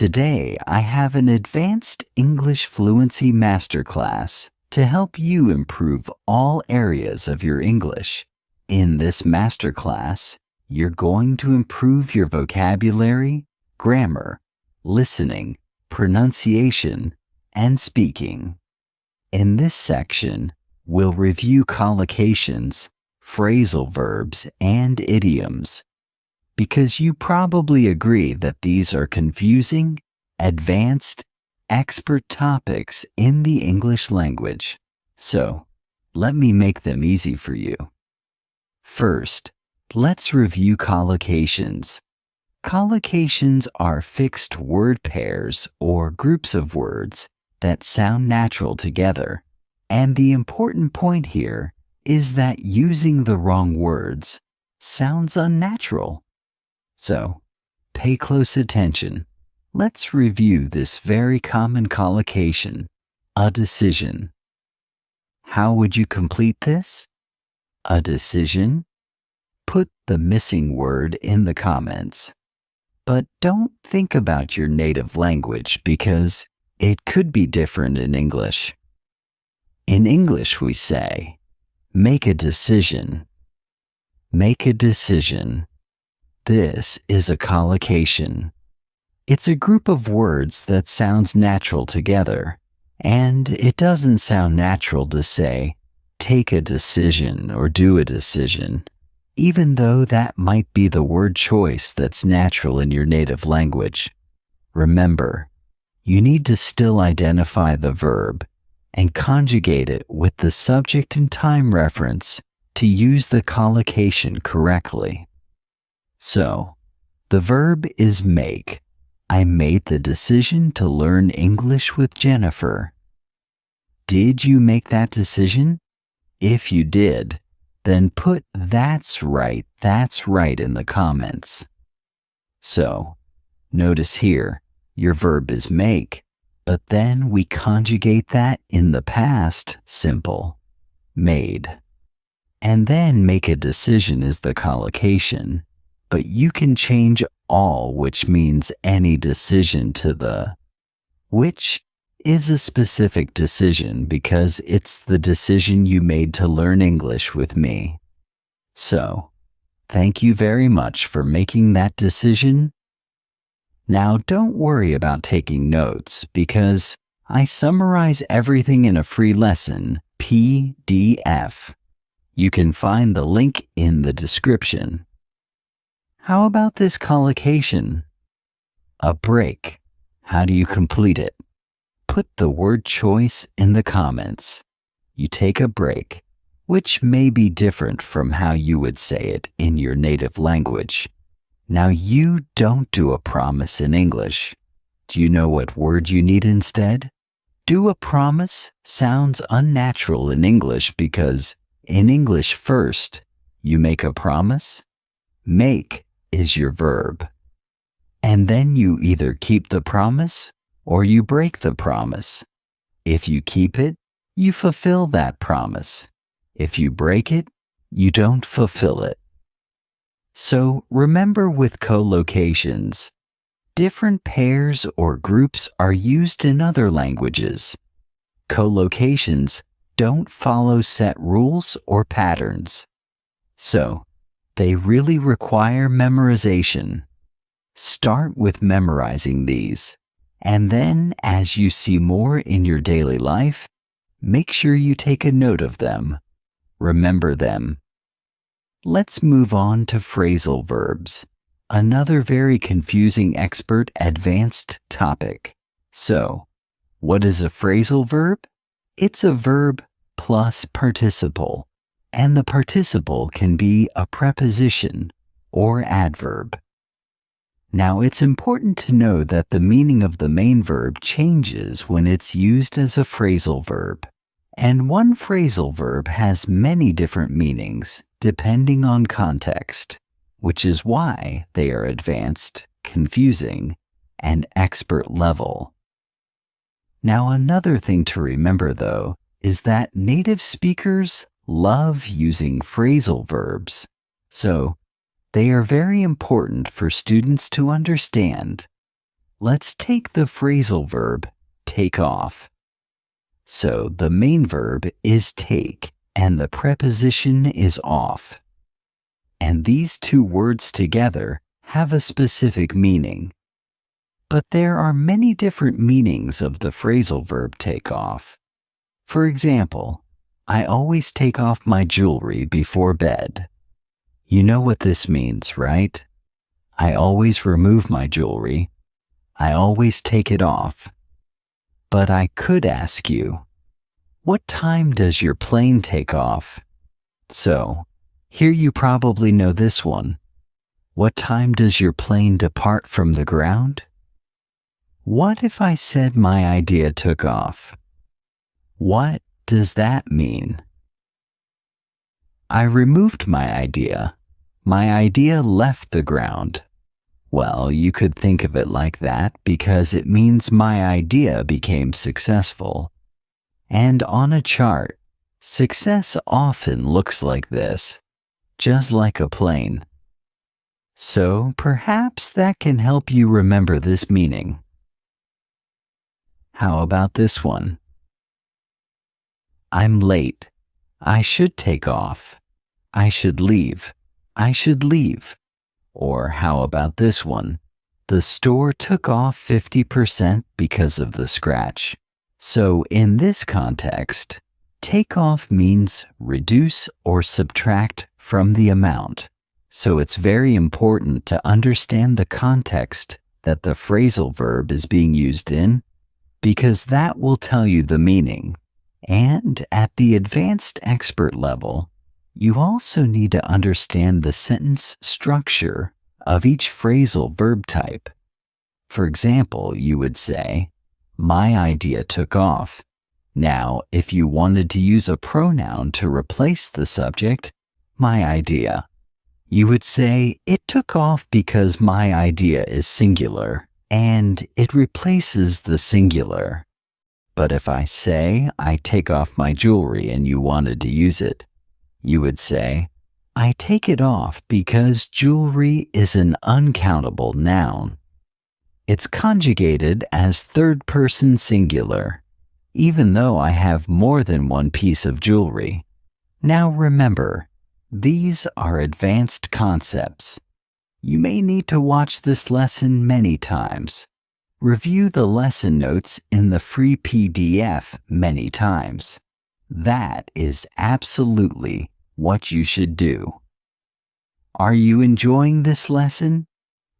Today, I have an advanced English fluency masterclass to help you improve all areas of your English. In this masterclass, you're going to improve your vocabulary, grammar, listening, pronunciation, and speaking. In this section, we'll review collocations, phrasal verbs, and idioms, because you probably agree that these are confusing, advanced, expert topics in the English language. So, let me make them easy for you. First, let's review collocations. Collocations are fixed word pairs or groups of words that sound natural together. And the important point here is that using the wrong words sounds unnatural. So, pay close attention. Let's review this very common collocation, a decision. How would you complete this? A decision? Put the missing word in the comments. But don't think about your native language because it could be different in English. In English we say, make a decision. Make a decision. This is a collocation. It's a group of words that sounds natural together, and it doesn't sound natural to say, take a decision or do a decision, even though that might be the word choice that's natural in your native language. Remember, you need to still identify the verb and conjugate it with the subject and time reference to use the collocation correctly. So, the verb is make. I made the decision to learn English with Jennifer. Did you make that decision? If you did, then put that's right in the comments. So, notice here, your verb is make, but then we conjugate that in the past simple, made. And then make a decision is the collocation. But you can change all, which means any decision, to the which is a specific decision because it's the decision you made to learn English with me. So, thank you very much for making that decision. Now, don't worry about taking notes because I summarize everything in a free lesson, PDF. You can find the link in the description. How about this collocation? A break. How do you complete it? Put the word choice in the comments. You take a break, which may be different from how you would say it in your native language. Now you don't do a promise in English. Do you know what word you need instead? Do a promise sounds unnatural in English because in English first, you make a promise. Make is your verb. And then you either keep the promise or you break the promise. If you keep it, you fulfill that promise. If you break it, you don't fulfill it. So remember with collocations, different pairs or groups are used in other languages. Collocations don't follow set rules or patterns. So, they really require memorization. Start with memorizing these, and then as you see more in your daily life, make sure you take a note of them. Remember them. Let's move on to phrasal verbs, another very confusing advanced topic. So, what is a phrasal verb? It's a verb plus participle. And the participle can be a preposition or adverb. Now, it's important to know that the meaning of the main verb changes when it's used as a phrasal verb. And one phrasal verb has many different meanings depending on context, which is why they are advanced, confusing, and expert level. Now, another thing to remember, though, is that native speakers love using phrasal verbs, so they are very important for students to understand. Let's take the phrasal verb take off. So the main verb is take and the preposition is off. And these two words together have a specific meaning. But there are many different meanings of the phrasal verb take off. For example, I always take off my jewelry before bed. You know what this means, right? I always remove my jewelry. I always take it off. But I could ask you, what time does your plane take off? So, here you probably know this one. What time does your plane depart from the ground? What if I said my idea took off? What does that mean? I removed my idea. My idea left the ground. Well, you could think of it like that because it means my idea became successful. And on a chart, success often looks like this, just like a plane. So perhaps that can help you remember this meaning. How about this one? I'm late. I should take off. I should leave. I should leave. Or how about this one? The store took off 50% because of the scratch. So in this context, take off means reduce or subtract from the amount. So it's very important to understand the context that the phrasal verb is being used in, because that will tell you the meaning. And at the advanced expert level, you also need to understand the sentence structure of each phrasal verb type. For example, you would say, my idea took off. Now, if you wanted to use a pronoun to replace the subject, my idea, you would say, it took off because my idea is singular, and it replaces the singular. But if I say, I take off my jewelry and you wanted to use it, you would say, I take it off because jewelry is an uncountable noun. It's conjugated as third person singular, even though I have more than one piece of jewelry. Now remember, these are advanced concepts. You may need to watch this lesson many times. Review the lesson notes in the free PDF many times. That is absolutely what you should do. Are you enjoying this lesson?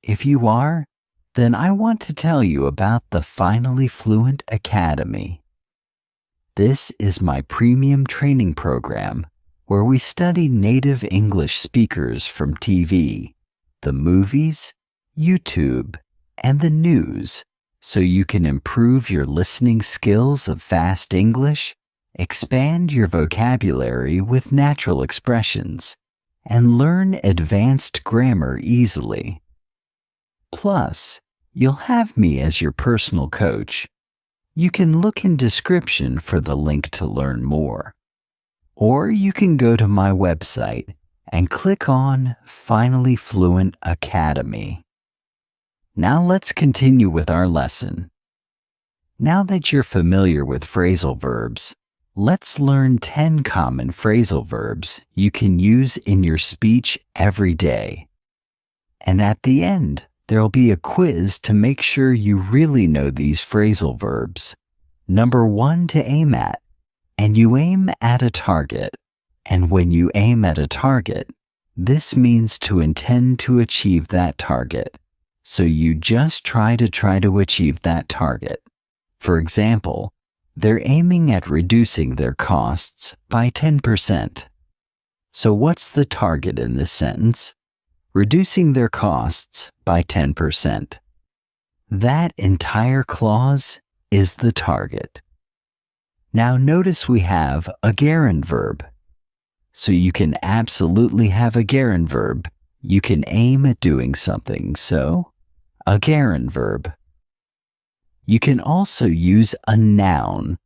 If you are, then I want to tell you about the Finally Fluent Academy. This is my premium training program where we study native English speakers from TV, the movies, YouTube, and the news so you can improve your listening skills of fast English, expand your vocabulary with natural expressions, and learn advanced grammar easily. Plus, you'll have me as your personal coach. You can look in description for the link to learn more. Or you can go to my website and click on Finally Fluent Academy. Now let's continue with our lesson. Now that you're familiar with phrasal verbs, let's learn 10 common phrasal verbs you can use in your speech every day. And at the end, there'll be a quiz to make sure you really know these phrasal verbs. Number 1 to aim at, and you aim at a target. And when you aim at a target, this means to intend to achieve that target. So you just try to achieve that target. For example, they're aiming at reducing their costs by 10%. So what's the target in this sentence? Reducing their costs by 10%. That entire clause is the target. Now notice we have a gerund verb. So you can absolutely have a gerund verb. You can aim at doing something, so a gerund verb. You can also use a noun.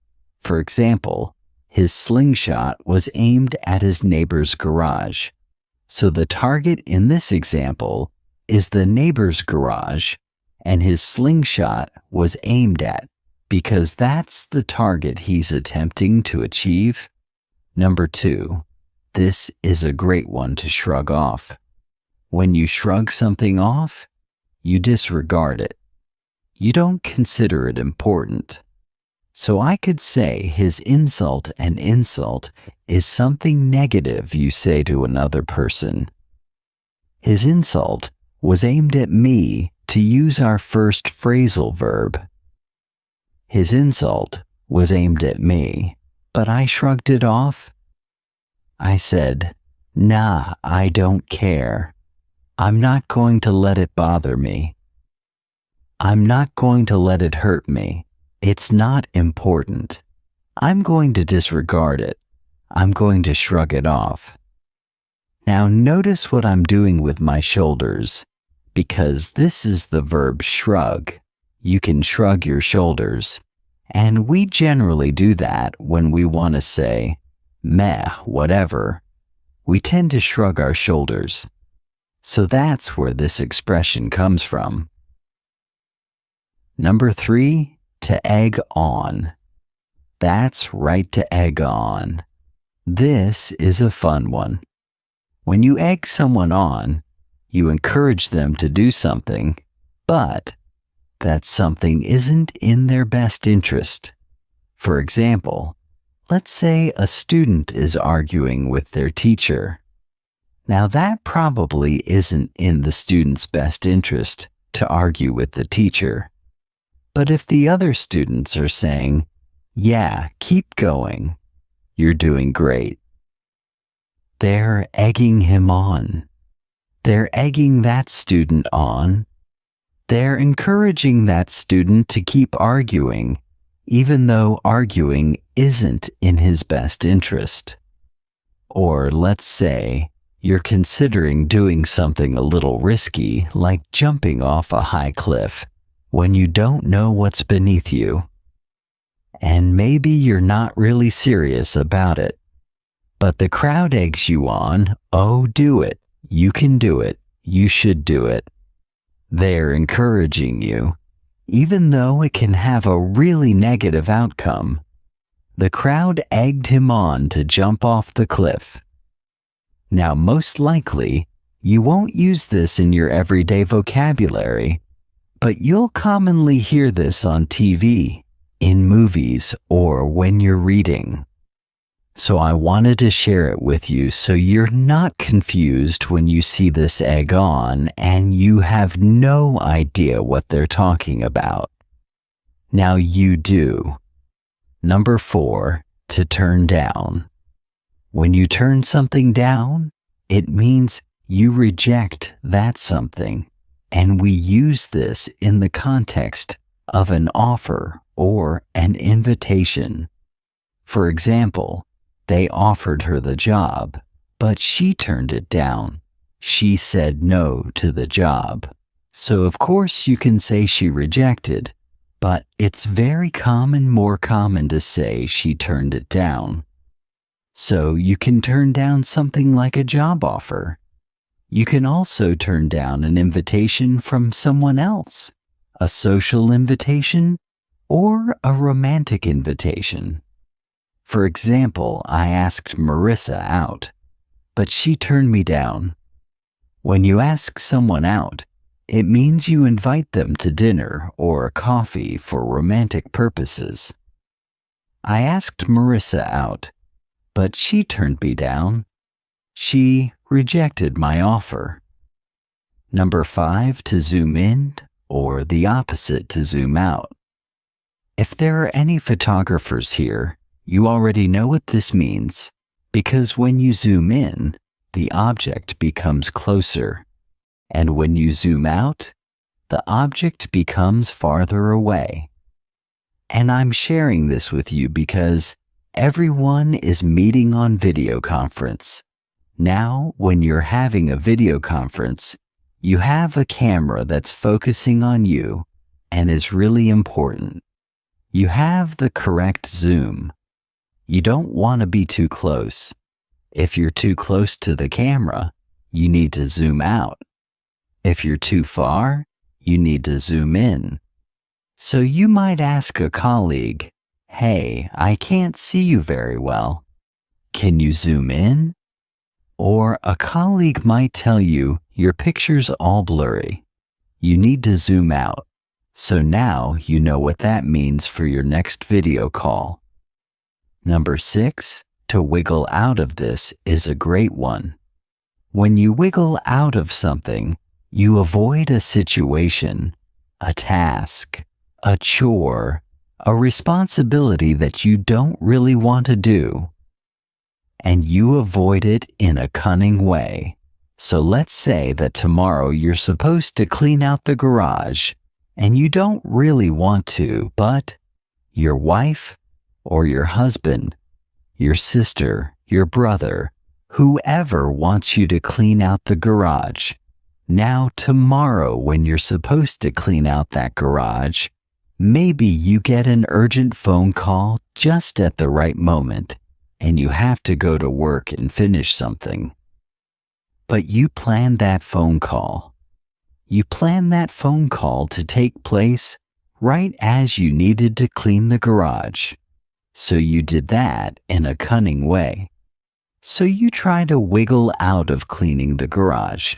For example, his slingshot was aimed at his neighbor's garage. So the target in this example is the neighbor's garage, and his slingshot was aimed at because that's the target he's attempting to achieve. Number 2, this is a great one to shrug off. When you shrug something off, you disregard it. You don't consider it important. So I could say his insult and insult is something negative you say to another person. His insult was aimed at me to use our first phrasal verb. His insult was aimed at me, but I shrugged it off. I said, "Nah, I don't care. I'm not going to let it bother me. I'm not going to let it hurt me. It's not important. I'm going to disregard it. I'm going to shrug it off." Now notice what I'm doing with my shoulders, because this is the verb shrug. You can shrug your shoulders, and we generally do that when we want to say, meh, whatever. We tend to shrug our shoulders. So that's where this expression comes from. Number 3, to egg on. That's right, to egg on. This is a fun one. When you egg someone on, you encourage them to do something, but that something isn't in their best interest. For example, let's say a student is arguing with their teacher. Now that probably isn't in the student's best interest to argue with the teacher. But if the other students are saying, "Yeah, keep going. You're doing great," they're egging him on. They're egging that student on. They're encouraging that student to keep arguing, even though arguing isn't in his best interest. Or let's say you're considering doing something a little risky, like jumping off a high cliff, when you don't know what's beneath you. And maybe you're not really serious about it. But the crowd eggs you on, "Oh, do it. You can do it. You should do it." They're encouraging you, even though it can have a really negative outcome. The crowd egged him on to jump off the cliff. Now, most likely, you won't use this in your everyday vocabulary, but you'll commonly hear this on TV, in movies, or when you're reading. So I wanted to share it with you so you're not confused when you see this egg on and you have no idea what they're talking about. Now you do. Number 4, to turn down. When you turn something down, it means you reject that something, and we use this in the context of an offer or an invitation. For example, they offered her the job, but she turned it down. She said no to the job. So of course you can say she rejected, but it's more common to say she turned it down. So you can turn down something like a job offer. You can also turn down an invitation from someone else, a social invitation, or a romantic invitation. For example, I asked Marissa out, but she turned me down. When you ask someone out, it means you invite them to dinner or a coffee for romantic purposes. I asked Marissa out, but she turned me down. She rejected my offer. Number 5, to zoom in, or the opposite, to zoom out. If there are any photographers here, you already know what this means, because when you zoom in, the object becomes closer, and when you zoom out, the object becomes farther away. And I'm sharing this with you because everyone is meeting on video conference. Now, when you're having a video conference, you have a camera that's focusing on you and is really important. You have the correct zoom. You don't want to be too close. If you're too close to the camera, you need to zoom out. If you're too far, you need to zoom in. So you might ask a colleague, "Hey, I can't see you very well. Can you zoom in?" Or a colleague might tell you, "Your picture's all blurry. You need to zoom out." So now you know what that means for your next video call. Number 6, to wiggle out of this is a great one. When you wiggle out of something, you avoid a situation, a task, a chore, a responsibility that you don't really want to do. And you avoid it in a cunning way. So let's say that tomorrow you're supposed to clean out the garage, and you don't really want to, but your wife or your husband, your sister, your brother, whoever wants you to clean out the garage. Now tomorrow when you're supposed to clean out that garage, maybe you get an urgent phone call just at the right moment, and you have to go to work and finish something. But you planned that phone call. You planned that phone call to take place right as you needed to clean the garage. So you did that in a cunning way. So you try to wiggle out of cleaning the garage.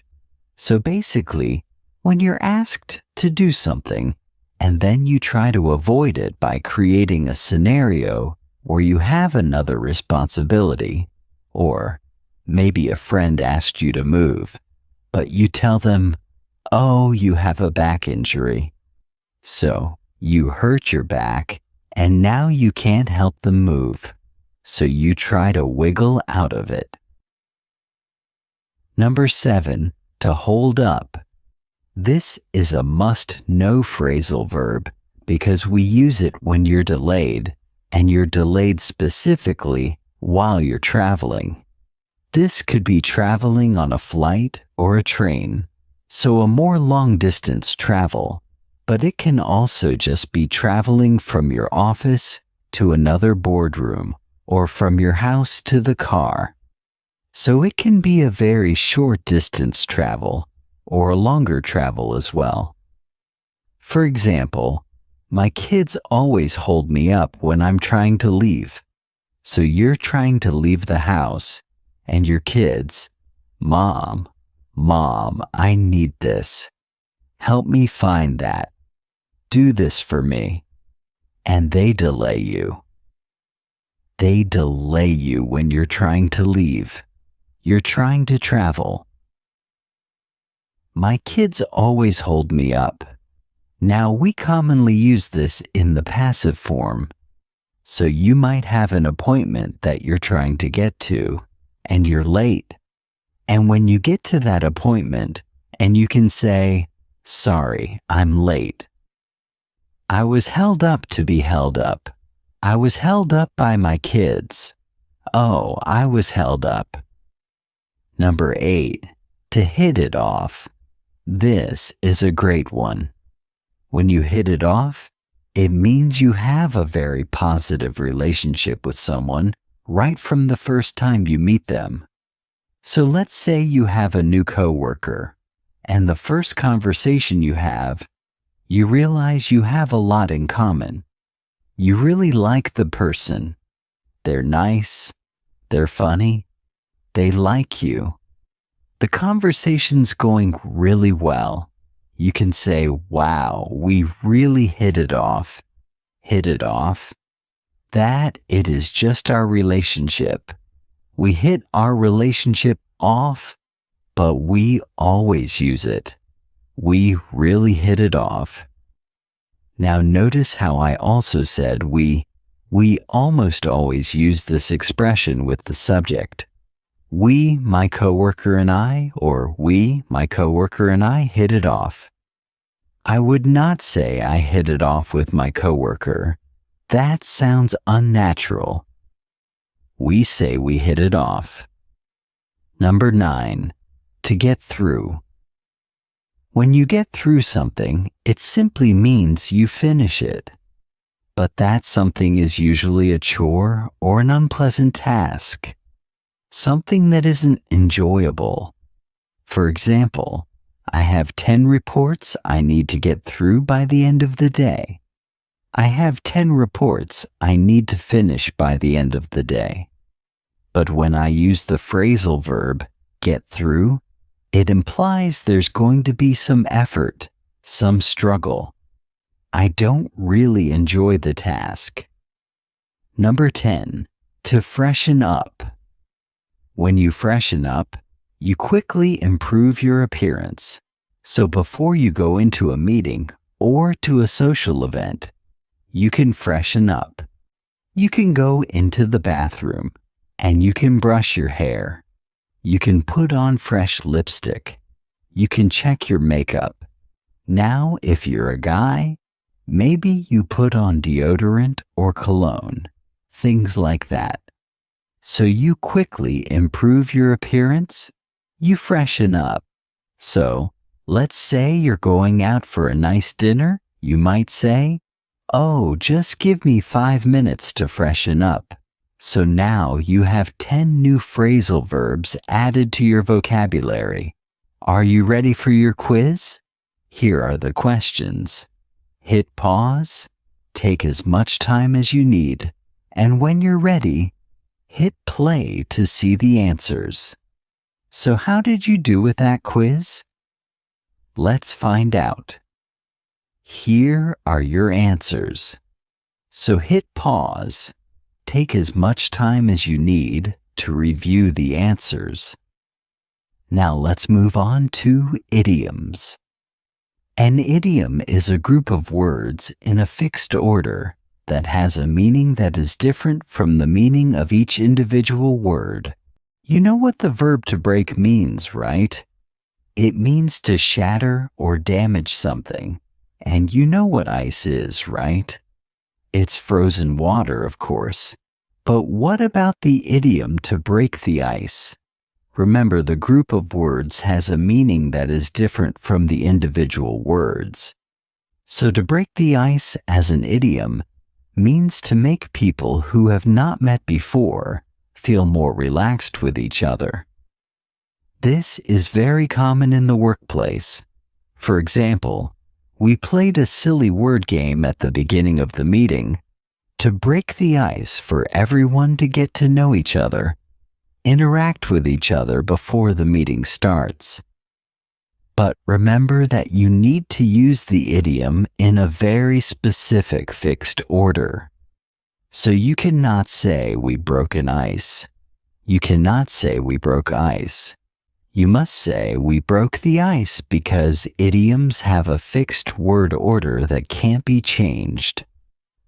So basically, when you're asked to do something, and then you try to avoid it by creating a scenario where you have another responsibility, or maybe a friend asked you to move, but you tell them, "Oh, you have a back injury." So you hurt your back, and now you can't help them move. So you try to wiggle out of it. Number 7, to hold up. This is a must-know phrasal verb because we use it when you're delayed, and you're delayed specifically while you're traveling. This could be traveling on a flight or a train, so a more long-distance travel, but it can also just be traveling from your office to another boardroom or from your house to the car. So it can be a very short distance travel or a longer travel as well. For example, my kids always hold me up when I'm trying to leave. So you're trying to leave the house, and your kids, Mom, I need this. Help me find that. Do this for me." And they delay you. They delay you when you're trying to leave. You're trying to travel. My kids always hold me up. Now we commonly use this in the passive form. So you might have an appointment that you're trying to get to, and you're late. And when you get to that appointment, and you can say, "Sorry, I'm late. I was held up to be held up. I was held up by my kids. Oh, I was held up." Number 8, to hit it off. This is a great one. When you hit it off, it means you have a very positive relationship with someone right from the first time you meet them. So let's say you have a new coworker, and the first conversation you have, you realize you have a lot in common. You really like the person. They're nice. They're funny. They like you. The conversation's going really well. You can say, "Wow, we really hit it off." Hit it off. That it is just our relationship. We hit our relationship off, but we always use it. We really hit it off. Now notice how I also said we almost always use this expression with the subject. We, my coworker and I, or we, my coworker and I, hit it off. I would not say I hit it off with my coworker. That sounds unnatural. We say we hit it off. Number 9, to get through. When you get through something, it simply means you finish it. But that something is usually a chore or an unpleasant task. Something that isn't enjoyable. For example, I have 10 reports I need to get through by the end of the day. I have 10 reports I need to finish by the end of the day. But when I use the phrasal verb, get through, it implies there's going to be some effort, some struggle. I don't really enjoy the task. Number 10, to freshen up. When you freshen up, you quickly improve your appearance. So before you go into a meeting or to a social event, you can freshen up. You can go into the bathroom and you can brush your hair. You can put on fresh lipstick. You can check your makeup. Now, if you're a guy, maybe you put on deodorant or cologne, things like that. So you quickly improve your appearance, you freshen up. So, let's say you're going out for a nice dinner, you might say, "Oh, just give me 5 minutes to freshen up." So now you have 10 new phrasal verbs added to your vocabulary. Are you ready for your quiz? Here are the questions. Hit pause, take as much time as you need, and when you're ready, hit play to see the answers. So how did you do with that quiz? Let's find out. Here are your answers. So hit pause. Take as much time as you need to review the answers. Now let's move on to idioms. An idiom is a group of words in a fixed order that has a meaning that is different from the meaning of each individual word. You know what the verb to break means, right? It means to shatter or damage something. And you know what ice is, right? It's frozen water, of course. But what about the idiom to break the ice? Remember, the group of words has a meaning that is different from the individual words. So to break the ice as an idiom means to make people who have not met before feel more relaxed with each other. This is very common in the workplace. For example, we played a silly word game at the beginning of the meeting to break the ice for everyone to get to know each other, interact with each other before the meeting starts. But remember that you need to use the idiom in a very specific fixed order. So you cannot say we broke an ice. You cannot say we broke ice. You must say we broke the ice because idioms have a fixed word order that can't be changed.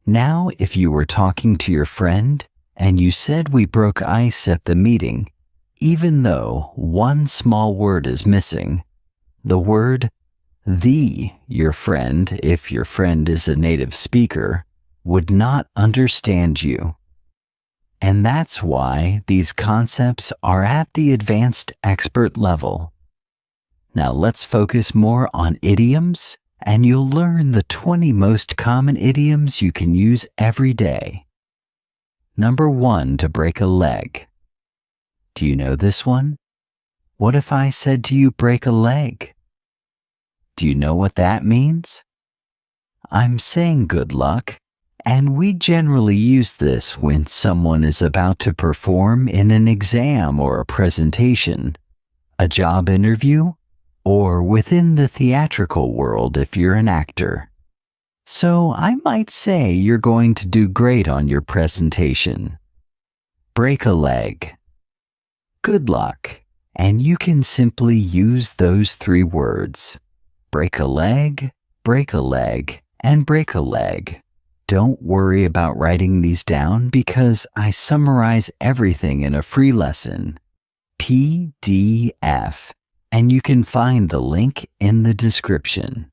Now, if you were talking to your friend and you said we broke ice at the meeting, even though one small word is missing, the word your friend, if your friend is a native speaker, would not understand you. And that's why these concepts are at the advanced expert level. Now let's focus more on idioms, and you'll learn the 20 most common idioms you can use every day. Number 1, to break a leg. Do you know this one? What if I said to you, break a leg? Do you know what that means? I'm saying good luck, and we generally use this when someone is about to perform in an exam or a presentation, a job interview, or within the theatrical world if you're an actor. So I might say you're going to do great on your presentation. Break a leg. Good luck. And you can simply use those 3 words. Break a leg, and break a leg. Don't worry about writing these down because I summarize everything in a free lesson, PDF, and you can find the link in the description.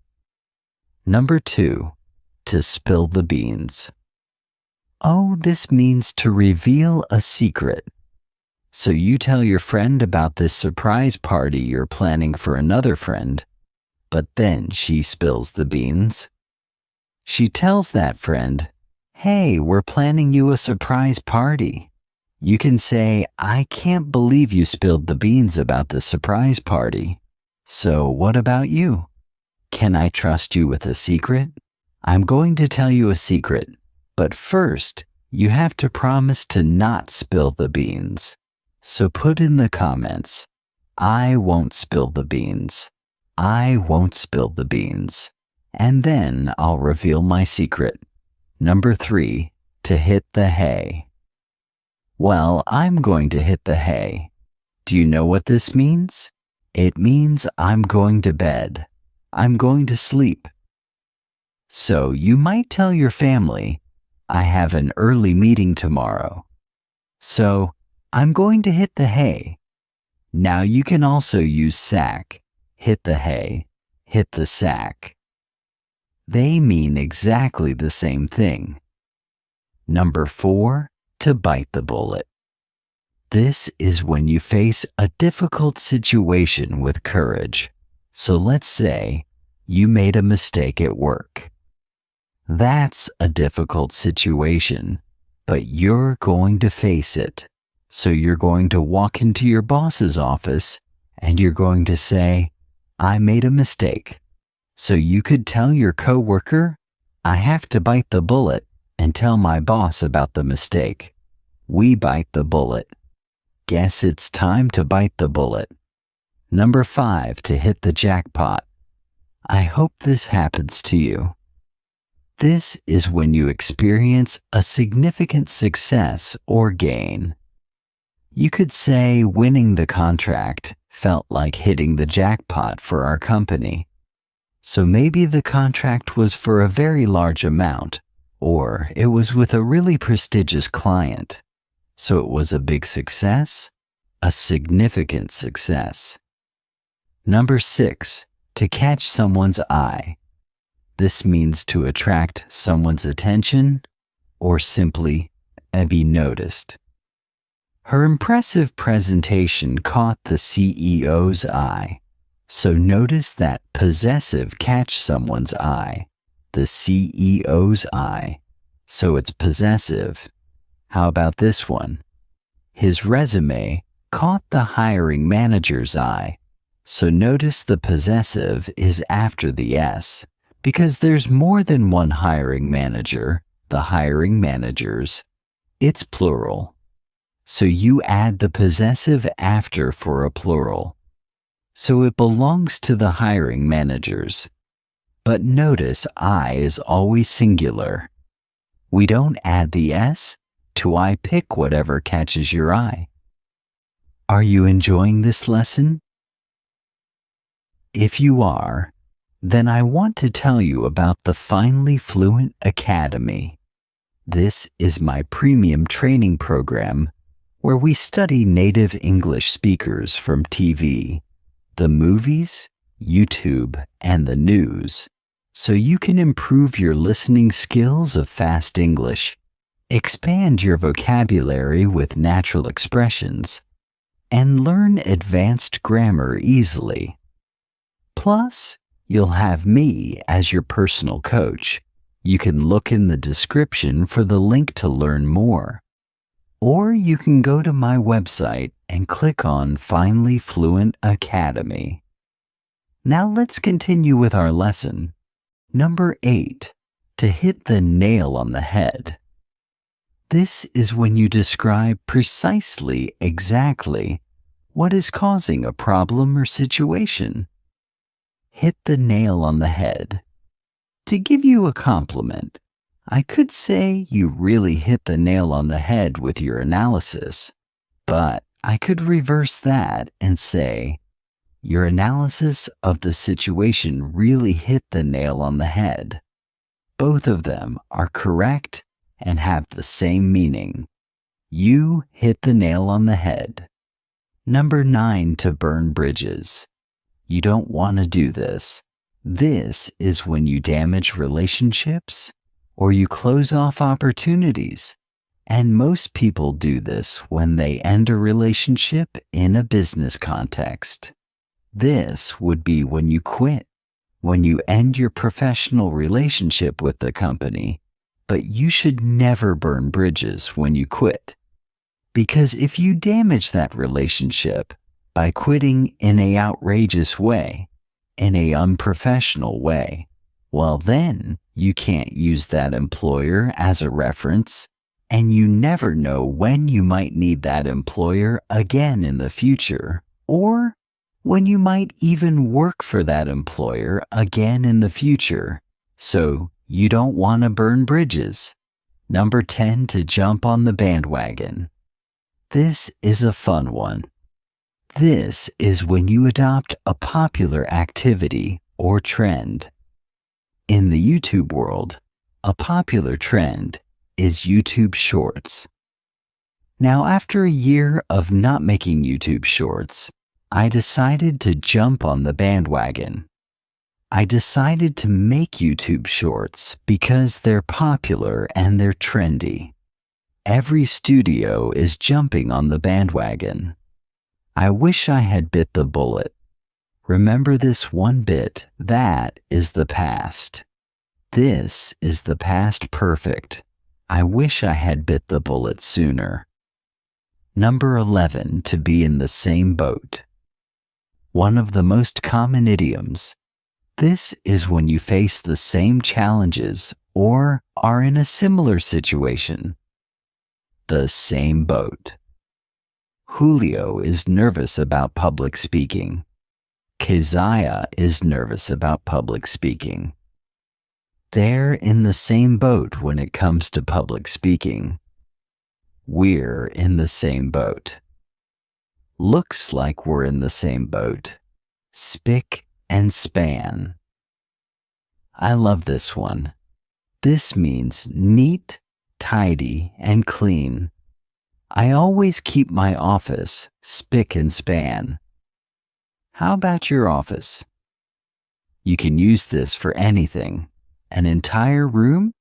Number 2, to spill the beans. Oh, this means to reveal a secret. So you tell your friend about this surprise party you're planning for another friend, but then she spills the beans. She tells that friend, "Hey, we're planning you a surprise party." You can say, "I can't believe you spilled the beans about the surprise party." So what about you? Can I trust you with a secret? I'm going to tell you a secret, but first, you have to promise to not spill the beans. So put in the comments, I won't spill the beans. I won't spill the beans. And then I'll reveal my secret. Number 3, to hit the hay. Well, I'm going to hit the hay. Do you know what this means? It means I'm going to bed. I'm going to sleep. So you might tell your family, I have an early meeting tomorrow. So I'm going to hit the hay. Now you can also use sack, hit the hay, hit the sack. They mean exactly the same thing. Number 4, to bite the bullet. This is when you face a difficult situation with courage. So let's say you made a mistake at work. That's a difficult situation, but you're going to face it. So you're going to walk into your boss's office and you're going to say, I made a mistake. So you could tell your coworker, I have to bite the bullet and tell my boss about the mistake. We bite the bullet. Guess it's time to bite the bullet. Number 5, to hit the jackpot. I hope this happens to you. This is when you experience a significant success or gain. You could say winning the contract felt like hitting the jackpot for our company. So maybe the contract was for a very large amount, or it was with a really prestigious client. So it was a big success, a significant success. Number 6, to catch someone's eye. This means to attract someone's attention or simply be noticed. Her impressive presentation caught the CEO's eye. So notice that possessive catch someone's eye, the CEO's eye. So it's possessive. How about this one? His resume caught the hiring manager's eye. So notice the possessive is after the S, because there's more than one hiring manager, the hiring managers. It's plural. So you add the possessive after for a plural. So it belongs to the hiring managers. But notice I is always singular. We don't add the S to I pick whatever catches your eye. Are you enjoying this lesson? If you are, then I want to tell you about the Finally Fluent Academy. This is my premium training program where we study native English speakers from TV, the movies, YouTube, and the news, so you can improve your listening skills of fast English, expand your vocabulary with natural expressions, and learn advanced grammar easily. Plus, you'll have me as your personal coach. You can look in the description for the link to learn more. Or you can go to my website and click on Finally Fluent Academy. Now let's continue with our lesson. Number 8, to hit the nail on the head. This is when you describe precisely, exactly, what is causing a problem or situation. Hit the nail on the head. To give you a compliment, I could say you really hit the nail on the head with your analysis, but I could reverse that and say, your analysis of the situation really hit the nail on the head. Both of them are correct and have the same meaning. You hit the nail on the head. Number 9, to burn bridges. You don't want to do this. This is when you damage relationships or you close off opportunities. And most people do this when they end a relationship in a business context. This would be when you quit, when you end your professional relationship with the company. But you should never burn bridges when you quit. Because if you damage that relationship, by quitting in a outrageous way, in a unprofessional way, well then you can't use that employer as a reference, and you never know when you might need that employer again in the future, or when you might even work for that employer again in the future. So you don't want to burn bridges. Number 10, to jump on the bandwagon. This is a fun one. This is when you adopt a popular activity or trend. In the YouTube world, a popular trend is YouTube Shorts. Now, after a year of not making YouTube Shorts, I decided to jump on the bandwagon. I decided to make YouTube Shorts because they're popular and they're trendy. Every studio is jumping on the bandwagon. I wish I had bit the bullet. Remember this one bit, that is the past. This is the past perfect. I wish I had bit the bullet sooner. Number 11, to be in the same boat. One of the most common idioms. This is when you face the same challenges or are in a similar situation. The same boat. Julio is nervous about public speaking. Keziah is nervous about public speaking. They're in the same boat when it comes to public speaking. We're in the same boat. Looks like we're in the same boat. Spick and span. I love this one. This means neat, tidy, and clean. I always keep my office spick and span. How about your office? You can use this for anything, an entire room,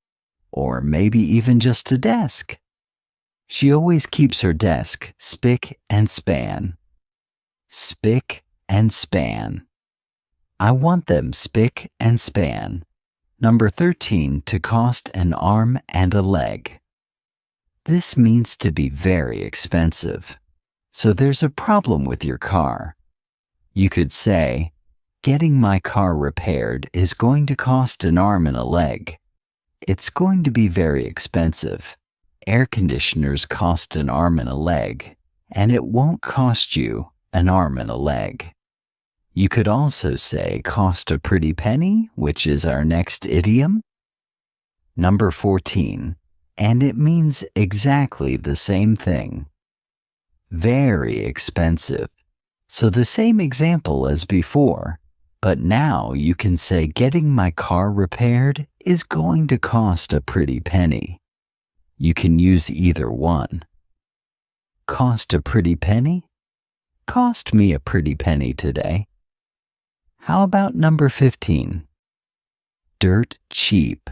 or maybe even just a desk. She always keeps her desk spick and span. Spick and span. I want them spick and span. Number 13, to cost an arm and a leg. This means to be very expensive. So there's a problem with your car. You could say, getting my car repaired is going to cost an arm and a leg. It's going to be very expensive. Air conditioners cost an arm and a leg, and it won't cost you an arm and a leg. You could also say cost a pretty penny, which is our next idiom. Number 14, and it means exactly the same thing. Very expensive. So the same example as before, but now you can say getting my car repaired is going to cost a pretty penny. You can use either one. Cost a pretty penny? Cost me a pretty penny today. How about number 15? Dirt cheap.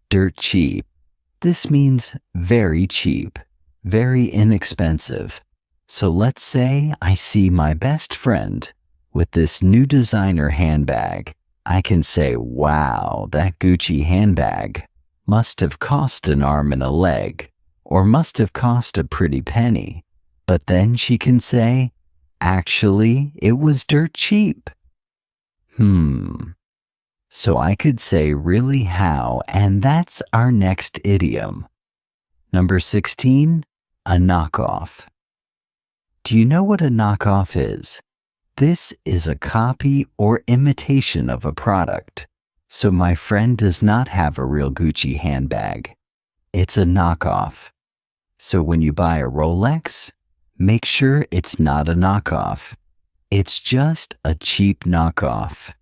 Dirt cheap. This means very cheap, very inexpensive. So let's say I see my best friend with this new designer handbag. I can say, wow, that Gucci handbag must have cost an arm and a leg, or must have cost a pretty penny. But then she can say, actually, it was dirt cheap. So I could say really how, and that's our next idiom. Number 16, a knockoff. Do you know what a knockoff is? This is a copy or imitation of a product. So my friend does not have a real Gucci handbag. It's a knockoff. So when you buy a Rolex, make sure it's not a knockoff. It's just a cheap knockoff.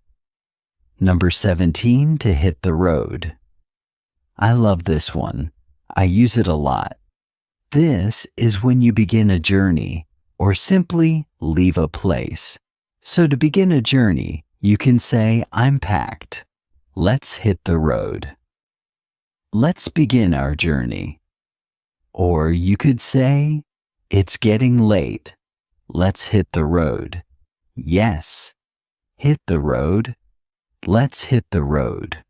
Number 17, to hit the road. I love this one. I use it a lot. This is when you begin a journey or simply leave a place. So to begin a journey, you can say, I'm packed. Let's hit the road. Let's begin our journey. Or you could say, it's getting late. Let's hit the road. Yes, hit the road. Let's hit the road.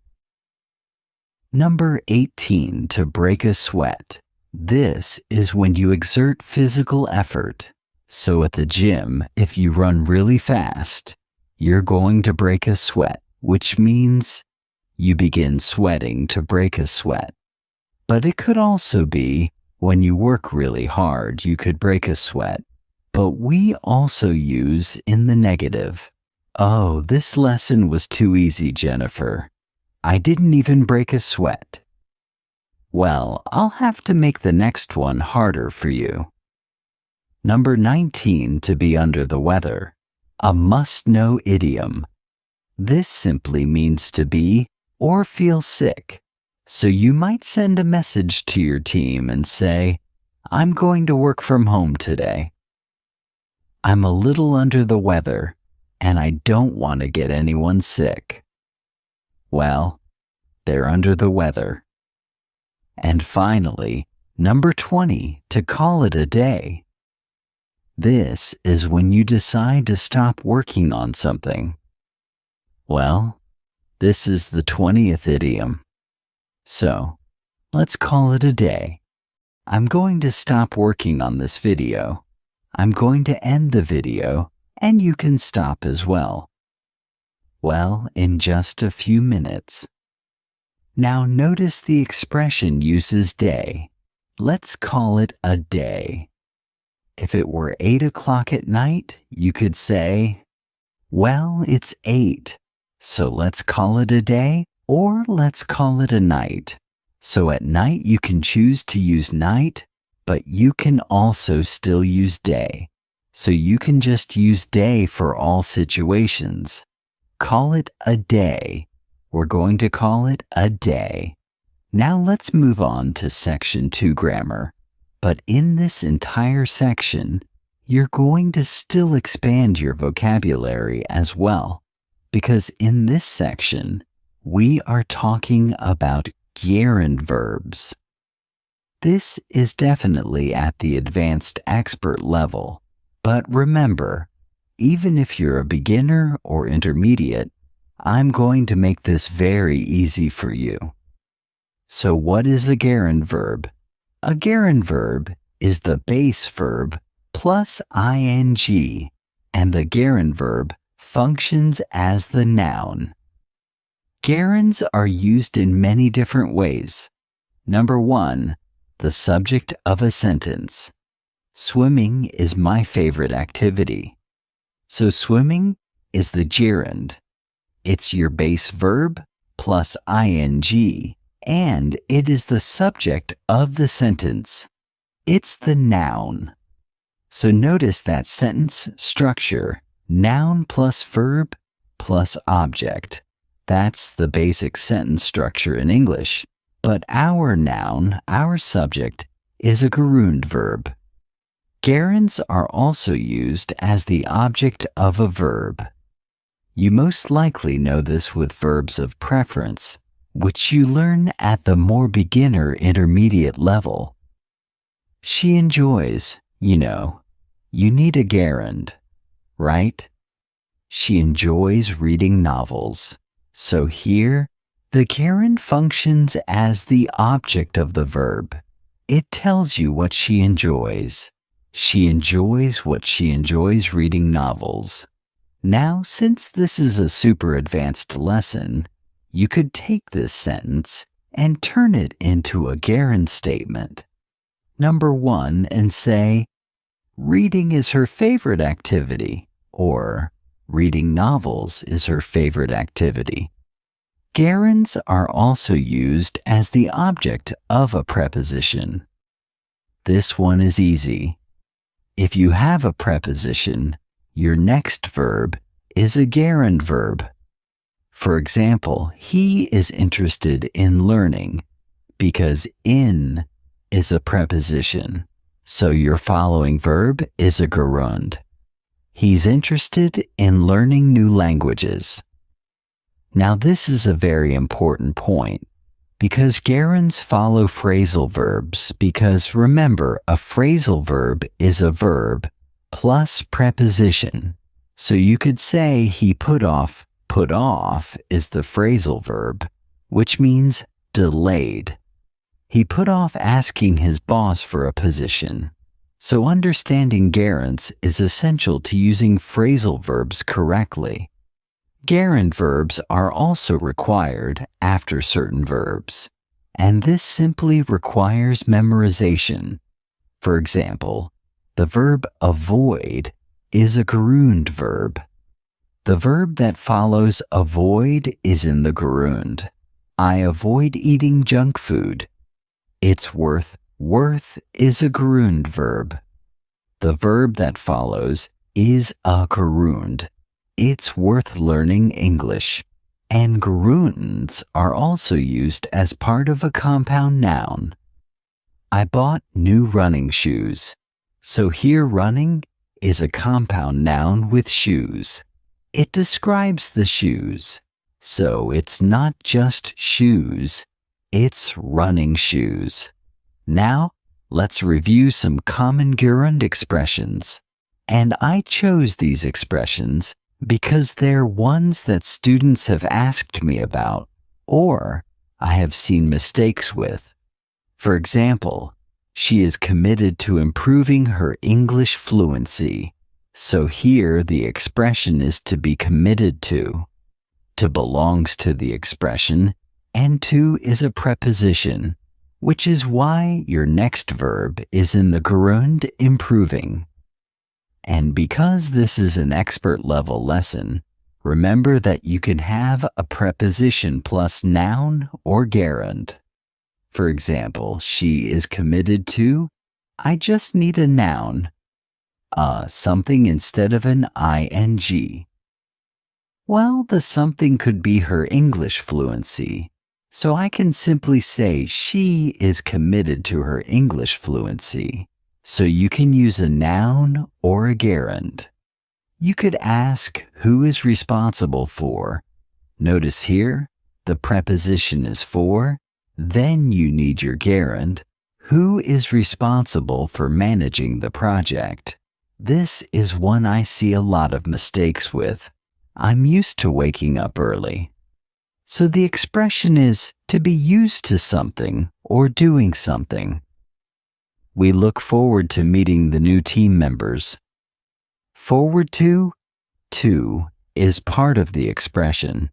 Number 18, to break a sweat. This is when you exert physical effort. So at the gym, if you run really fast, you're going to break a sweat, which means you begin sweating to break a sweat. But it could also be when you work really hard, you could break a sweat. But we also use in the negative. Oh, this lesson was too easy, Jennifer. I didn't even break a sweat. Well, I'll have to make the next one harder for you. Number 19, to be under the weather. A must-know idiom. This simply means to be or feel sick. So you might send a message to your team and say, I'm going to work from home today. I'm a little under the weather, and I don't want to get anyone sick. Well, they're under the weather. And finally, number 20, to call it a day. This is when you decide to stop working on something. Well, this is the 20th idiom. So, let's call it a day. I'm going to stop working on this video. I'm going to end the video, and you can stop as well. Well, in just a few minutes. Now notice the expression uses day. Let's call it a day. If it were 8 o'clock at night, you could say, well, it's 8. So let's call it a day, or let's call it a night. So at night you can choose to use night, but you can also still use day. So you can just use day for all situations. Call it a day. We're going to call it a day. Now let's move on to section 2 grammar. But in this entire section, you're going to still expand your vocabulary as well. Because in this section, we are talking about gerund verbs. This is definitely at the advanced expert level. But remember, even if you're a beginner or intermediate, I'm going to make this very easy for you. So what is a gerund verb? A gerund verb is the base verb plus ing, and the gerund verb functions as the noun. Gerunds are used in many different ways. Number 1, the subject of a sentence. Swimming is my favorite activity. So swimming is the gerund. It's your base verb plus ing, and it is the subject of the sentence. It's the noun. So notice that sentence structure, noun plus verb plus object. That's the basic sentence structure in English. But our noun, our subject, is a gerund verb. Gerunds are also used as the object of a verb. You most likely know this with verbs of preference, which you learn at the more beginner intermediate level. She enjoys, you need a gerund, right? She enjoys reading novels. So here, the gerund functions as the object of the verb. It tells you what she enjoys. She enjoys what she enjoys reading novels. Now, since this is a super advanced lesson, you could take this sentence and turn it into a gerund statement. Number 1, and say, reading is her favorite activity, or reading novels is her favorite activity. Gerunds are also used as the object of a preposition. This one is easy. If you have a preposition, your next verb is a gerund verb. For example, he is interested in learning because in is a preposition, so your following verb is a gerund. He's interested in learning new languages. Now this is a very important point because gerunds follow phrasal verbs because remember, a phrasal verb is a verb plus preposition. So you could say he put off is the phrasal verb, which means delayed. He put off asking his boss for a position. So understanding gerunds is essential to using phrasal verbs correctly. Gerund verbs are also required after certain verbs, and this simply requires memorization. For example, the verb avoid is a gerund verb. The verb that follows avoid is in the gerund. I avoid eating junk food. It's worth is a gerund verb. The verb that follows is a gerund. It's worth learning English. And gerunds are also used as part of a compound noun. I bought new running shoes. So here running is a compound noun with shoes. It describes the shoes. So it's not just shoes, it's running shoes. Now, let's review some common gerund expressions. And I chose these expressions because they're ones that students have asked me about or I have seen mistakes with. For example, she is committed to improving her English fluency. So here the expression is to be committed to. To belongs to the expression, and to is a preposition, which is why your next verb is in the gerund improving. And because this is an expert level lesson, remember that you can have a preposition plus noun or gerund. For example, she is committed to, I just need a noun, something instead of an ing. Well, the something could be her English fluency, so I can simply say she is committed to her English fluency. So you can use a noun or a gerund. You could ask who is responsible for. Notice here, the preposition is for, then you need your gerund. Who is responsible for managing the project? This is one I see a lot of mistakes with. I'm used to waking up early. So the expression is to be used to something or doing something. We look forward to meeting the new team members. Forward to is part of the expression.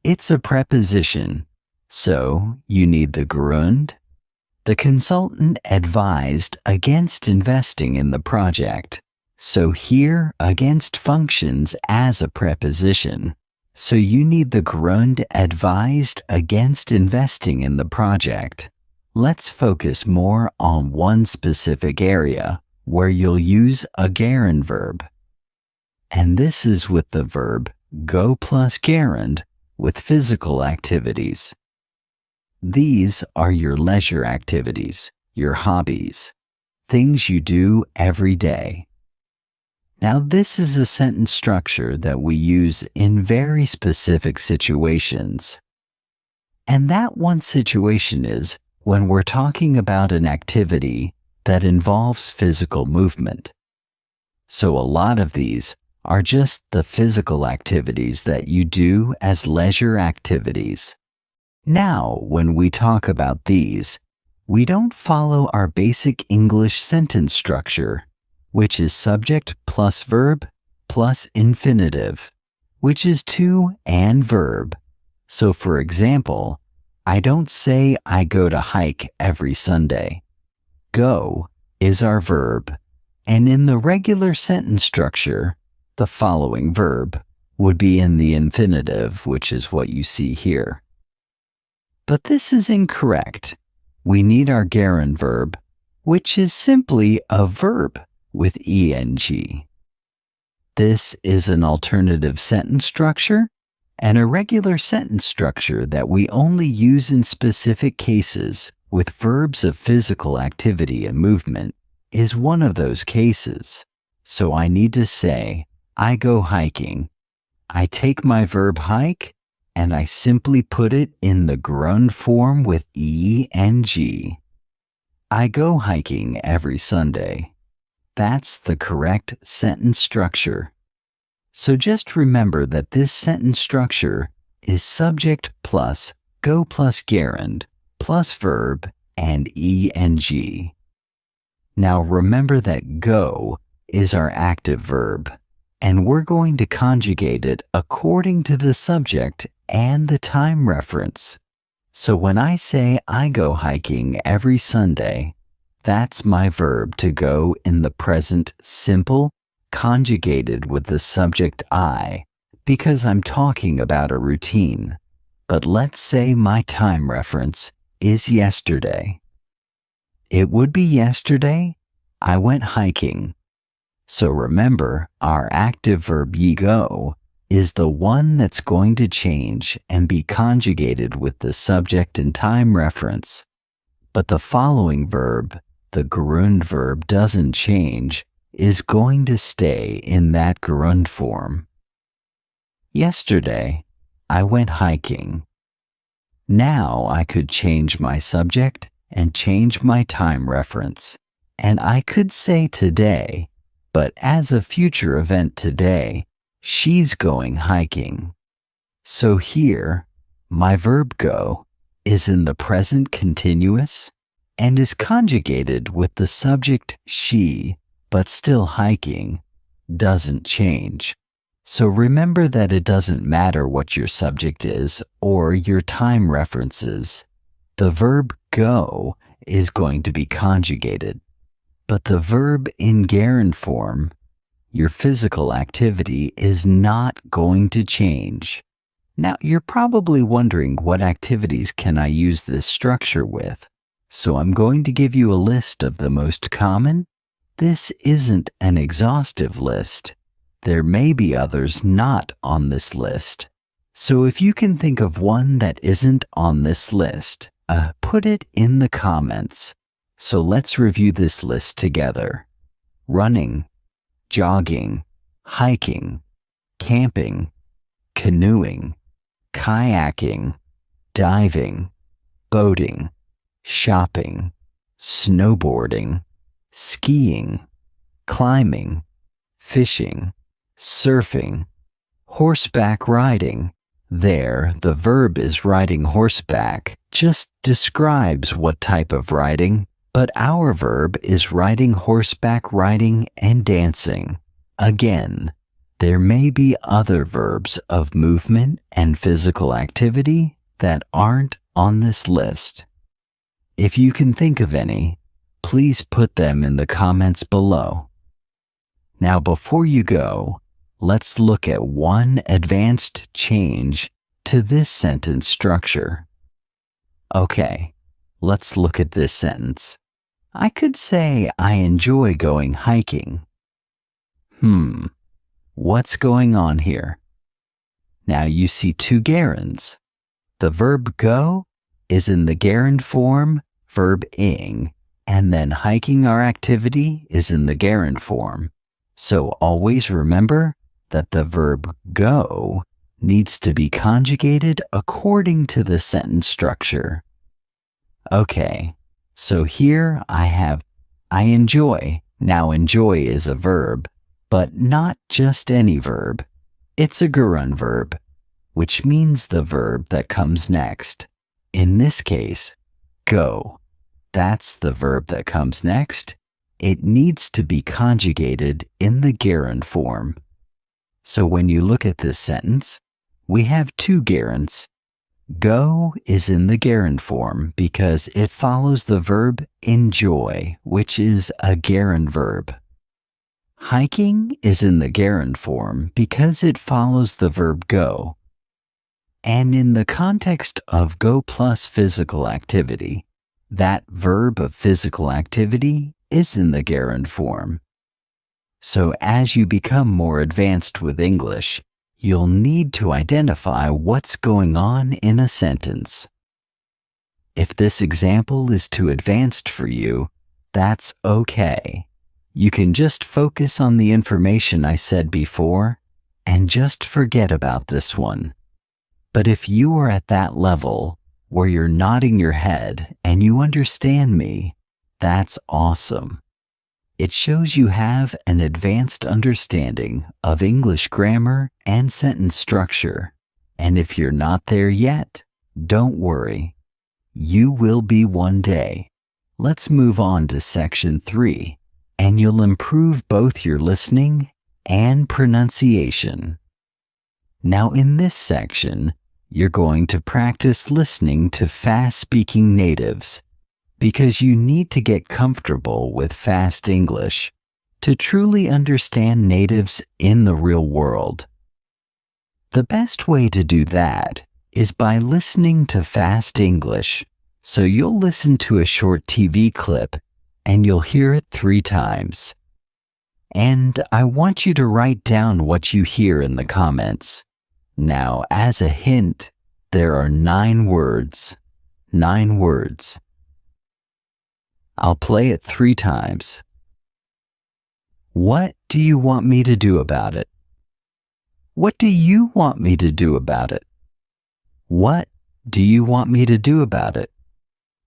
It's a preposition, so you need the gerund. The consultant advised against investing in the project, so here against functions as a preposition. So you need the gerund advised against investing in the project. Let's focus more on one specific area where you'll use a gerund verb. And this is with the verb go plus gerund with physical activities. These are your leisure activities, your hobbies, things you do every day. Now, this is a sentence structure that we use in very specific situations. And that one situation is when we're talking about an activity that involves physical movement. So a lot of these are just the physical activities that you do as leisure activities. Now, when we talk about these, we don't follow our basic English sentence structure, which is subject plus verb plus infinitive, which is to and verb. So for example, I don't say I go to hike every Sunday. Go is our verb, and in the regular sentence structure, the following verb would be in the infinitive, which is what you see here. But this is incorrect. We need our gerund verb, which is simply a verb with ing. This is an alternative sentence structure and a regular sentence structure that we only use in specific cases with verbs of physical activity and movement is one of those cases. So I need to say, I go hiking. I take my verb hike and I simply put it in the gerund form with ing. I go hiking every Sunday. That's the correct sentence structure. So just remember that this sentence structure is subject plus go plus gerund plus verb and ing. Now remember that go is our active verb, and we're going to conjugate it according to the subject and the time reference. So when I say I go hiking every Sunday, that's my verb to go in the present simple, conjugated with the subject I, because I'm talking about a routine. But let's say my time reference is yesterday. It would be yesterday I went hiking. So remember, our active verb ye go is the one that's going to change and be conjugated with the subject and time reference. But the following verb, the gerund verb, doesn't change, is going to stay in that gerund form. Yesterday, I went hiking. Now I could change my subject and change my time reference. And I could say today, but as a future event today, she's going hiking. So here, my verb go is in the present continuous and is conjugated with the subject she, but still hiking, doesn't change. So remember that it doesn't matter what your subject is or your time references. The verb go is going to be conjugated. But the verb in gerund form, your physical activity, is not going to change. Now, you're probably wondering what activities can I use this structure with? So I'm going to give you a list of the most common. This isn't an exhaustive list. There may be others not on this list. So if you can think of one that isn't on this list, put it in the comments. So let's review this list together. Running, jogging, hiking, camping, canoeing, kayaking, diving, boating, shopping, snowboarding, skiing, climbing, fishing, surfing, horseback riding. There, the verb is riding horseback, just describes what type of riding, but our verb is riding horseback riding and dancing. Again, there may be other verbs of movement and physical activity that aren't on this list. If you can think of any, please put them in the comments below. Now, before you go, let's look at one advanced change to this sentence structure. Okay, let's look at this sentence. I could say I enjoy going hiking. What's going on here? Now you see two gerunds. The verb go is in the gerund form, verb ing, and then hiking, our activity, is in the gerund form. So always remember that the verb go needs to be conjugated according to the sentence structure. Okay, so here I have I enjoy. Now enjoy is a verb, but not just any verb. It's a gerund verb, which means the verb that comes next. In this case, go. That's the verb that comes next. It needs to be conjugated in the gerund form. So when you look at this sentence, we have two gerunds. Go is in the gerund form because it follows the verb enjoy, which is a gerund verb. Hiking is in the gerund form because it follows the verb go. And in the context of go plus physical activity, that verb of physical activity is in the gerund form. So as you become more advanced with English, you'll need to identify what's going on in a sentence. If this example is too advanced for you, that's okay. You can just focus on the information I said before and just forget about this one. But if you are at that level where you're nodding your head and you understand me, that's awesome. It shows you have an advanced understanding of English grammar and sentence structure. And if you're not there yet, don't worry. You will be one day. let's move on to Section 3, and you'll improve both your listening and pronunciation. Now, in this section, you're going to practice listening to fast-speaking natives because you need to get comfortable with fast English to truly understand natives in the real world. The best way to do that is by listening to fast English. So you'll listen to a short TV clip and you'll hear it 3 times. And I want you to write down what you hear in the comments. Now, as a hint, there are 9 words. 9 words. I'll play it 3 times. What do you want me to do about it? What do you want me to do about it? What do you want me to do about it?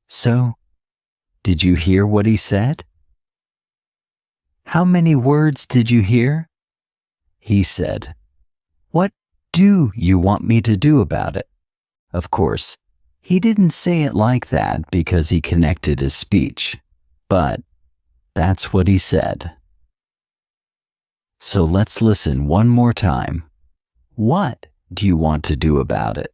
So, did you hear what he said? How many words did you hear? He said, "What do you want me to do about it?" Of course, he didn't say it like that because he connected his speech, but that's what he said. So let's listen one more time. What do you want to do about it?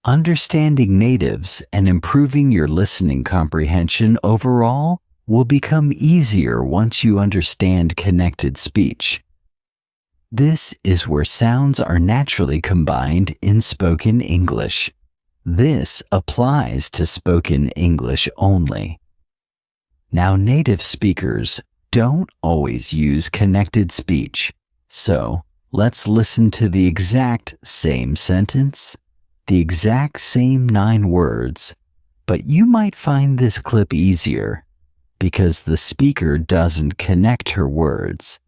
Understanding natives and improving your listening comprehension overall will become easier once you understand connected speech. This is where sounds are naturally combined in spoken English. This applies to spoken English only. Now, native speakers don't always use connected speech, so let's listen to the exact same sentence, the exact same 9 words, but you might find this clip easier because the speaker doesn't connect her words.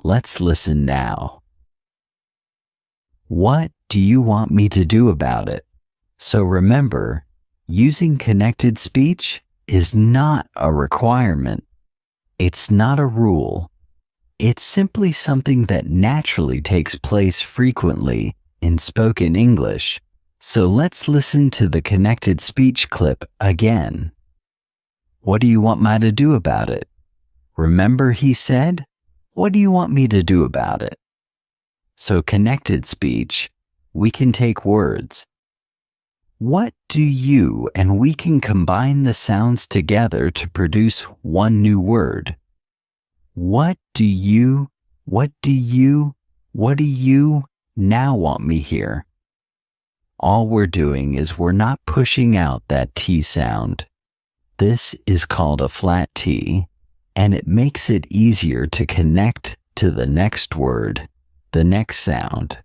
Let's listen now. What do you want me to do about it? So remember, using connected speech is not a requirement. It's not a rule. It's simply something that naturally takes place frequently in spoken English. So let's listen to the connected speech clip again. What do you want me to do about it? Remember he said, "What do you want me to do about it?" So connected speech, we can take words. What do you, and we can combine the sounds together to produce one new word. What do you now want me here? All we're doing is we're not pushing out that T sound. This is called a flat T, and it makes it easier to connect to the next word, the next sound.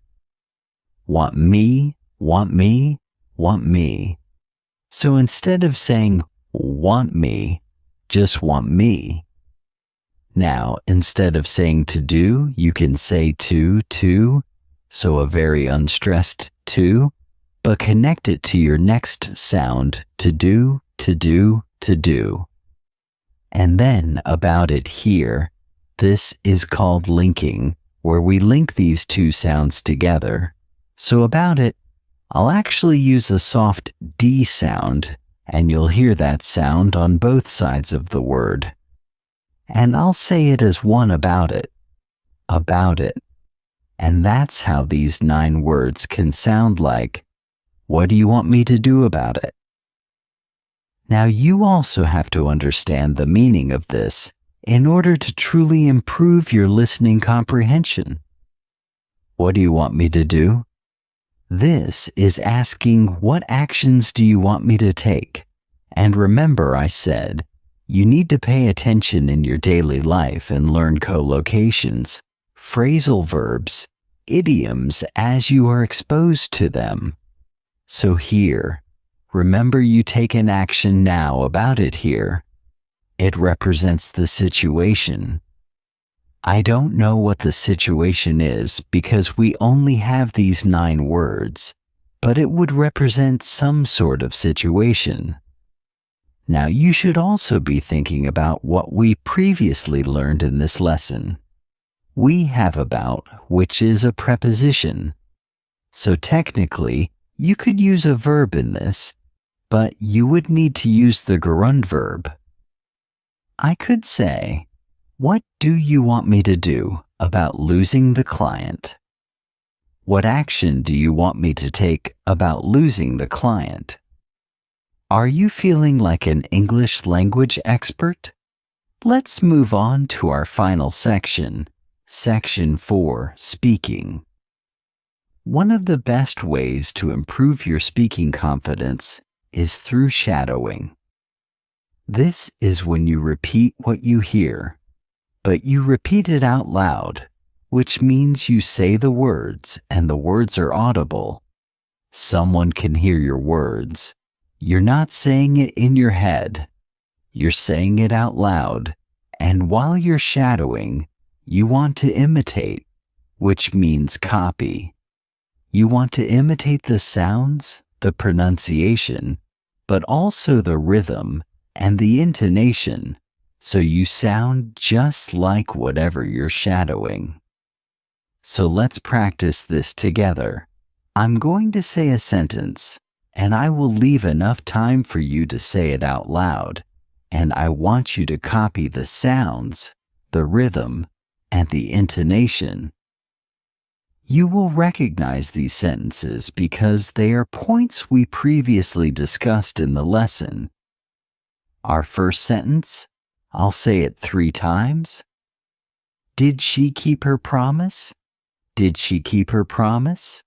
Want me, want me, want me. So instead of saying want me, just want me. Now, instead of saying to do, you can say to, so a very unstressed to, but connect it to your next sound, to do. And then about it here, this is called linking, where we link these 2 sounds together. So about it, I'll actually use a soft D sound, and you'll hear that sound on both sides of the word. And I'll say it as one about it. And that's how these 9 words can sound like, what do you want me to do about it? Now you also have to understand the meaning of this in order to truly improve your listening comprehension. What do you want me to do? This is asking, what actions do you want me to take? And remember, I said, you need to pay attention in your daily life and learn collocations, phrasal verbs, idioms as you are exposed to them. So here, remember you take an action now about it here. It represents the situation. I don't know what the situation is because we only have these 9 words, but it would represent some sort of situation. Now you should also be thinking about what we previously learned in this lesson. We have about, which is a preposition. So technically, you could use a verb in this, but you would need to use the gerund verb. I could say, "What do you want me to do about losing the client?" What action do you want me to take about losing the client? Are you feeling like an English language expert? Let's move on to our final section, Section 4, Speaking. One of the best ways to improve your speaking confidence is through shadowing. This is when you repeat what you hear, but you repeat it out loud, which means you say the words and the words are audible. Someone can hear your words. You're not saying it in your head. You're saying it out loud, and while you're shadowing, you want to imitate, which means copy. You want to imitate the sounds, the pronunciation, but also the rhythm and the intonation, so you sound just like whatever you're shadowing. So let's practice this together. I'm going to say a sentence, and I will leave enough time for you to say it out loud, and I want you to copy the sounds, the rhythm, and the intonation. You will recognize these sentences because they are points we previously discussed in the lesson. Our first sentence, I'll say it 3 times. Did she keep her promise? Did she keep her promise?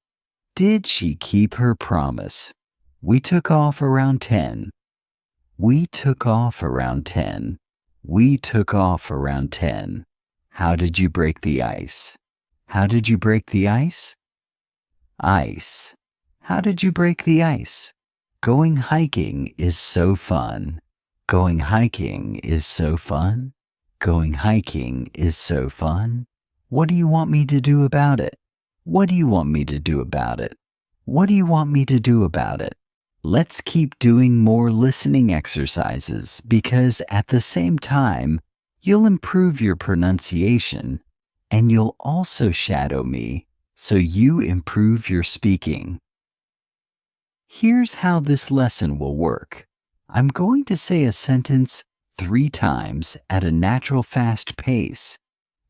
Did she keep her promise? We took off around 10. We took off around 10. We took off around 10. How did you break the ice? How did you break the ice? Ice. How did you break the ice? Going hiking is so fun. Going hiking is so fun. Going hiking is so fun. What do you want me to do about it? What do you want me to do about it? What do you want me to do about it? Let's keep doing more listening exercises because at the same time, you'll improve your pronunciation and you'll also shadow me so you improve your speaking. Here's how this lesson will work. I'm going to say a sentence 3 times at a natural fast pace,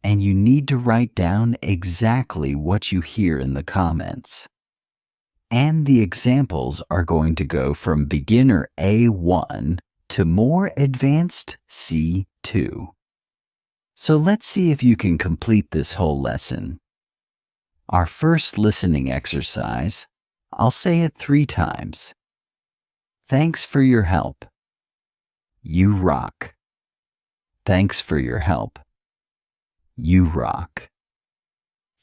and you need to write down exactly what you hear in the comments. And the examples are going to go from beginner A1 to more advanced C2. So let's see if you can complete this whole lesson. Our first listening exercise, I'll say it 3 times. Thanks for your help. You rock. Thanks for your help. You rock.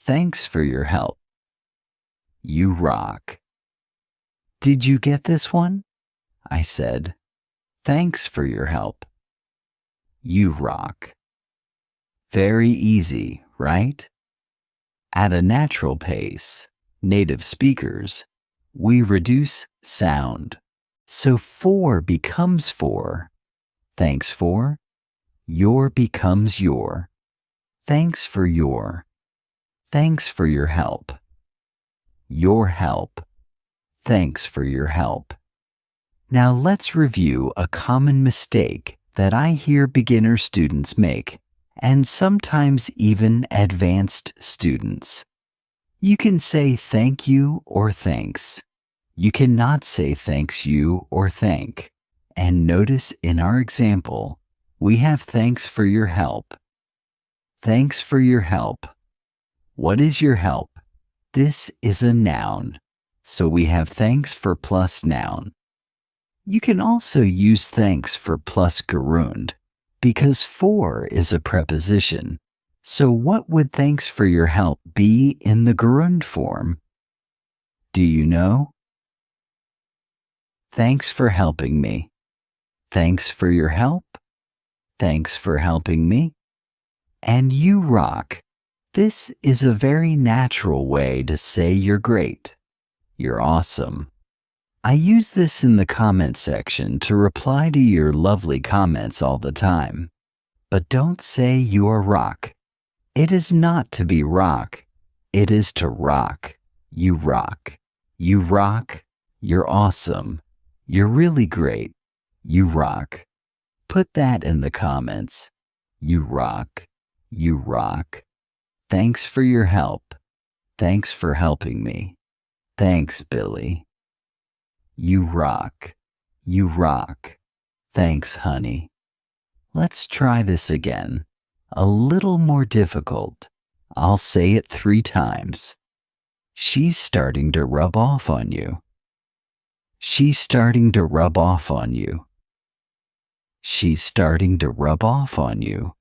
Thanks for your help. You rock. Did you get this one? I said. Thanks for your help. You rock. Very easy, right? At a natural pace, native speakers, we reduce sound. So for becomes for. Thanks for. Your becomes your. Thanks for your. Thanks for your help. Your help. Thanks for your help. Now let's review a common mistake that I hear beginner students make, and sometimes even advanced students. You can say thank you or thanks. You cannot say thanks you or thank. And notice in our example, we have thanks for your help. Thanks for your help. What is your help? This is a noun, so we have thanks for plus noun. You can also use thanks for plus gerund, because for is a preposition. So what would thanks for your help be in the gerund form? Do you know? Thanks for helping me. Thanks for your help. Thanks for helping me. And you rock. This is a very natural way to say you're great. You're awesome. I use this in the comment section to reply to your lovely comments all the time. But don't say you are rock. It is not to be rock. It is to rock. You rock. You rock. You're awesome. You're really great. You rock. Put that in the comments. You rock. You rock. Thanks for your help. Thanks for helping me. Thanks, Billy. You rock. You rock. Thanks, honey. Let's try this again. A little more difficult. I'll say it 3 times. She's starting to rub off on you. She's starting to rub off on you. She's starting to rub off on you.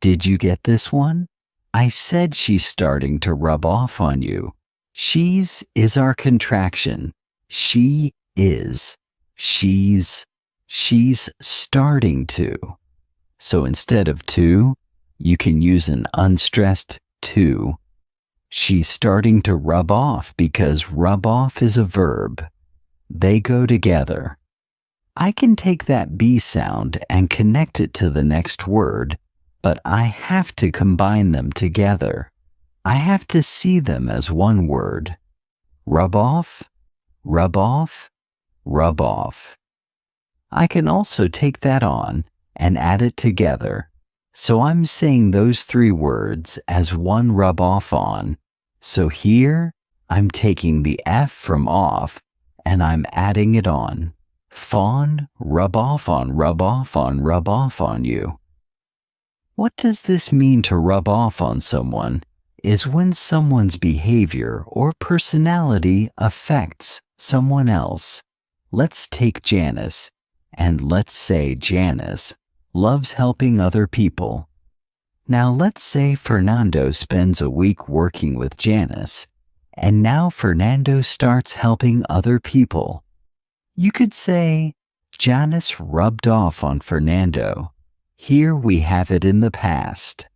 Did you get this one? I said she's starting to rub off on you. She's is our contraction. She is. She's starting to. So instead of to, you can use an unstressed to. She's starting to rub off because rub off is a verb. They go together. I can take that B sound and connect it to the next word, but I have to combine them together. I have to see them as one word. Rub off, rub off, rub off. I can also take that on and add it together. So I'm saying those 3 words as one rub off on. So here I'm taking the F from off and I'm adding it on. Fawn, rub off on, rub off on, rub off on you. What does this mean to rub off on someone? Is when someone's behavior or personality affects someone else. Let's take Janice, and let's say Janice loves helping other people. Now let's say Fernando spends a week working with Janice, and now Fernando starts helping other people. You could say, Janice rubbed off on Fernando. Here we have it in the past.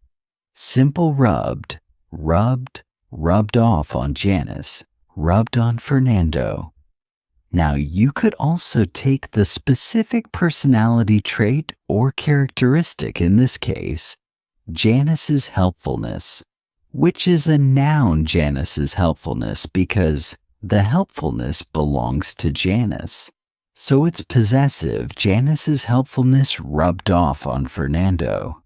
Simple rubbed, rubbed, rubbed off on Janice, rubbed on Fernando. Now you could also take the specific personality trait or characteristic, in this case, Janice's helpfulness, which is a noun, Janice's helpfulness, because the helpfulness belongs to Janice. So it's possessive. Janice's helpfulness rubbed off on Fernando.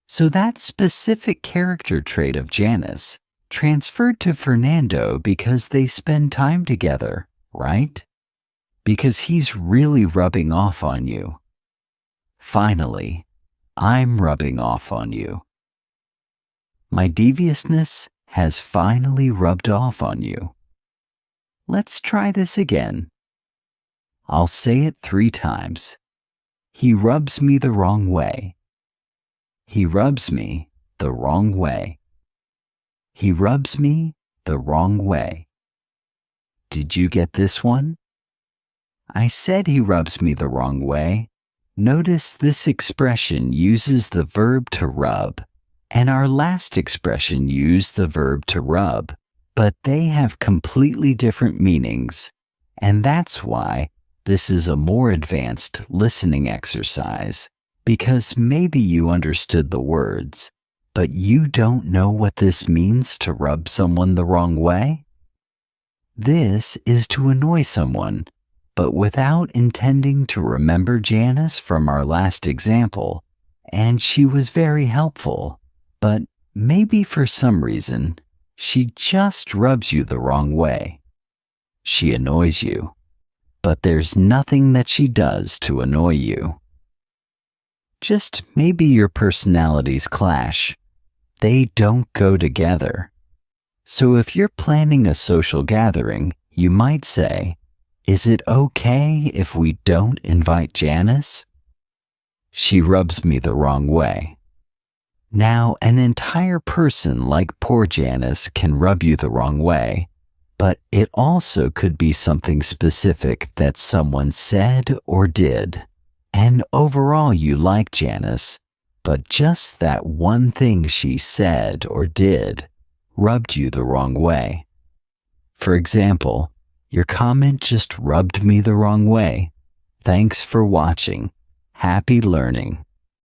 So that specific character trait of Janice transferred to Fernando because they spend time together, right? Because he's really rubbing off on you. Finally, I'm rubbing off on you. My deviousness has finally rubbed off on you. Let's try this again. I'll say it 3 times. He rubs me the wrong way. He rubs me the wrong way. He rubs me the wrong way. Did you get this one? I said he rubs me the wrong way. Notice this expression uses the verb to rub, and our last expression used the verb to rub, but they have completely different meanings, and that's why this is a more advanced listening exercise, because maybe you understood the words, but you don't know what this means to rub someone the wrong way? This is to annoy someone, but without intending to remember Janice from our last example, and she was very helpful, but maybe for some reason, she just rubs you the wrong way. She annoys you, but there's nothing that she does to annoy you. Just maybe your personalities clash. They don't go together. So if you're planning a social gathering, you might say, is it okay if we don't invite Janice? She rubs me the wrong way. Now, an entire person like poor Janice can rub you the wrong way, but it also could be something specific that someone said or did. And overall you like Janice, but just that one thing she said or did rubbed you the wrong way. For example, your comment just rubbed me the wrong way. Thanks for watching. Happy learning.